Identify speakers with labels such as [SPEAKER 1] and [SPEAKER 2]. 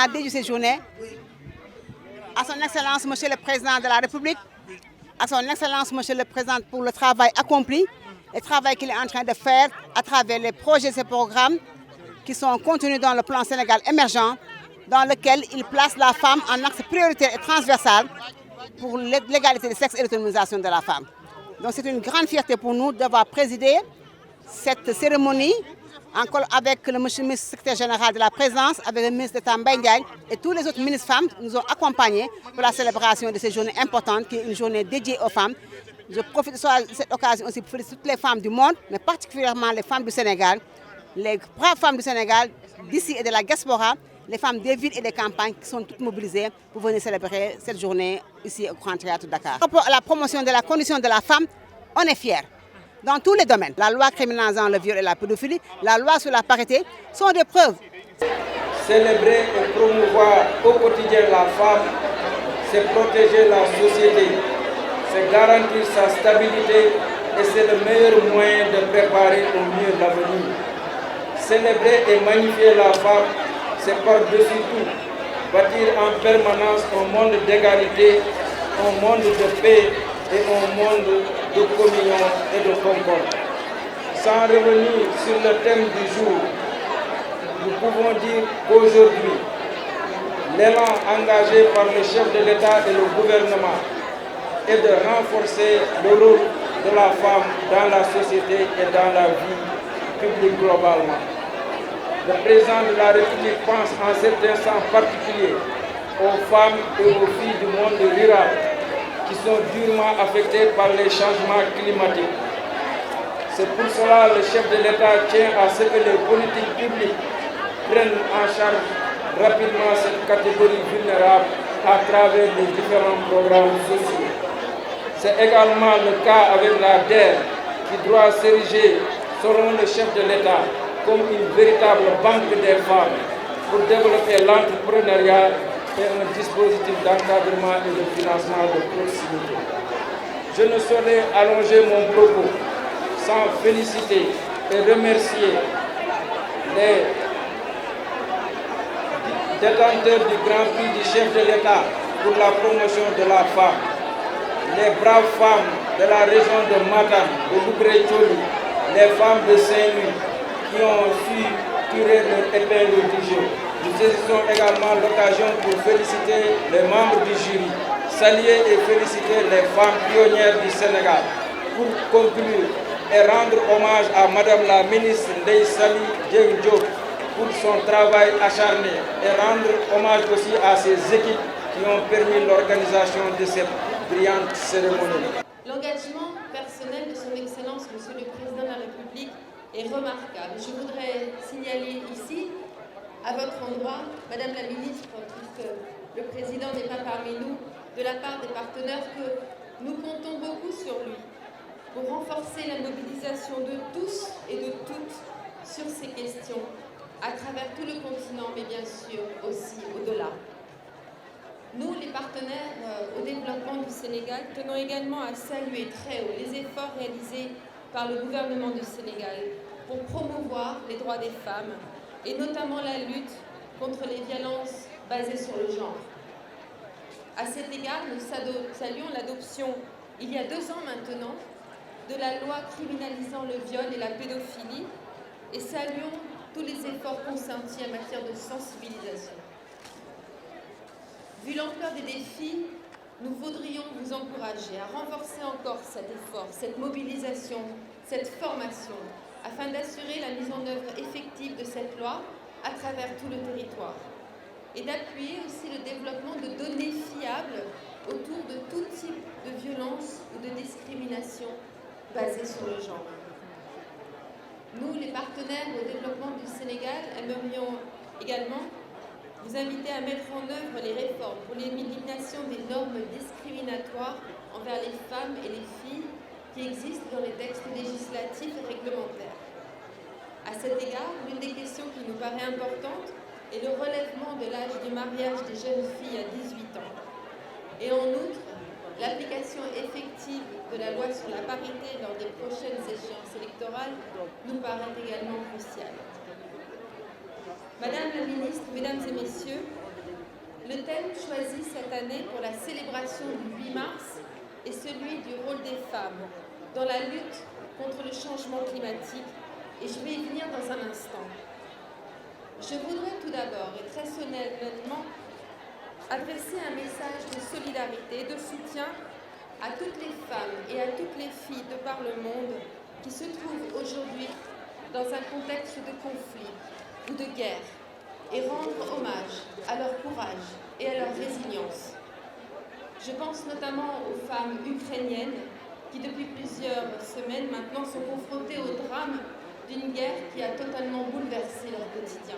[SPEAKER 1] a dédié cette journée à son Excellence, Monsieur le Président de la République, à son Excellence, Monsieur le Président, pour le travail accompli, le travail qu'il est en train de faire à travers les projets et programmes qui sont contenus dans le plan Sénégal émergent, dans lequel il place la femme en axe prioritaire et transversal pour l'égalité des sexes et l'autonomisation de la femme. Donc c'est une grande fierté pour nous d'avoir présidé cette cérémonie avec le ministre secrétaire général de la présidence, avec le ministre d'État Mbaye Ndiaye et tous les autres ministres femmes qui nous ont accompagnés pour la célébration de cette journée importante qui est une journée dédiée aux femmes. Je profite de cette occasion aussi pour féliciter toutes les femmes du monde, mais particulièrement les femmes du Sénégal, les braves femmes du Sénégal, d'ici et de la diaspora, les femmes des villes et des campagnes qui sont toutes mobilisées pour venir célébrer cette journée ici au Grand Théâtre de Dakar. Par rapport à la promotion de la condition de la femme, on est fiers. Dans tous les domaines, la loi criminalisant le viol et la pédophilie, la loi sur la parité sont des preuves.
[SPEAKER 2] Célébrer et promouvoir au quotidien la femme, c'est protéger la société, c'est garantir sa stabilité et c'est le meilleur moyen de préparer au mieux l'avenir. Célébrer et magnifier la femme, c'est par-dessus tout bâtir en permanence un monde d'égalité, un monde de paix et un monde de communion et de concorde. Sans revenir sur le thème du jour, nous pouvons dire qu'aujourd'hui, l'élan engagé par le chef de l'État et le gouvernement est de renforcer le rôle de la femme dans la société et dans la vie publique globalement. Le président de la République pense en cet instant particulier aux femmes et aux filles du monde rural qui sont durement affectées par les changements climatiques. C'est pour cela que le chef de l'État tient à ce que les politiques publiques prennent en charge rapidement cette catégorie vulnérable à travers les différents programmes sociaux. C'est également le cas avec la DER qui doit s'ériger, selon le chef de l'État, comme une véritable banque des femmes pour développer l'entrepreneuriat et un dispositif d'encadrement et de financement de proximité. Je ne saurais allonger mon propos sans féliciter et remercier les détenteurs du Grand Prix du chef de l'État pour la promotion de la femme, les braves femmes de la région de Matam, de Loubré-Tcholi, les femmes de Saint-Louis qui ont su tirer leur épingle du jeu. Nous saisissons également l'occasion pour féliciter les membres du jury, saluer et féliciter les femmes pionnières du Sénégal. Pour conclure et rendre hommage à Madame la ministre Ndeye Saly Dieng Diop pour son travail acharné et rendre hommage aussi à ses équipes qui ont permis l'organisation de cette brillante cérémonie.
[SPEAKER 3] L'engagement personnel de son Excellence, Monsieur le Président de la République, est remarquable. Je voudrais signaler ici, à votre endroit, Madame la Ministre, puisque le Président n'est pas parmi nous, de la part des partenaires, que nous comptons beaucoup sur lui pour renforcer la mobilisation de tous et de toutes sur ces questions, à travers tout le continent, mais bien sûr aussi au-delà. Nous, les partenaires au développement du Sénégal, tenons également à saluer très haut les efforts réalisés par le gouvernement du Sénégal pour promouvoir les droits des femmes et notamment la lutte contre les violences basées sur le genre. À cet égard, nous saluons l'adoption, il y a 2 ans maintenant, de la loi criminalisant le viol et la pédophilie et saluons tous les efforts consentis en matière de sensibilisation. Vu l'ampleur des défis, nous voudrions vous encourager à renforcer encore cet effort, cette mobilisation, cette formation, afin d'assurer la mise en œuvre effective de cette loi à travers tout le territoire et d'appuyer aussi le développement de données fiables autour de tout type de violence ou de discrimination basée sur le genre. Nous, les partenaires au développement du Sénégal, aimerions également vous inviter à mettre en œuvre les réformes pour l'élimination des normes discriminatoires envers les femmes et les filles qui existent dans les textes législatifs et réglementaires. À cet égard, l'une des questions qui nous paraît importante est le relèvement de l'âge du mariage des jeunes filles à 18 ans. Et en outre, l'application effective de la loi sur la parité lors des prochaines échéances électorales nous paraît également cruciale. Madame la Ministre, Mesdames et Messieurs, Le thème choisi cette année pour la célébration du 8 mars est celui du rôle des femmes dans la lutte contre le changement climatique, et je vais y venir dans un instant. Je voudrais tout d'abord et très solennellement adresser un message de solidarité et de soutien à toutes les femmes et à toutes les filles de par le monde qui se trouvent aujourd'hui dans un contexte de conflit ou de guerre, et rendre hommage à leur courage et à leur résilience. Je pense notamment aux femmes ukrainiennes qui depuis plusieurs semaines maintenant sont confrontées au drame d'une guerre qui a totalement bouleversé leur quotidien.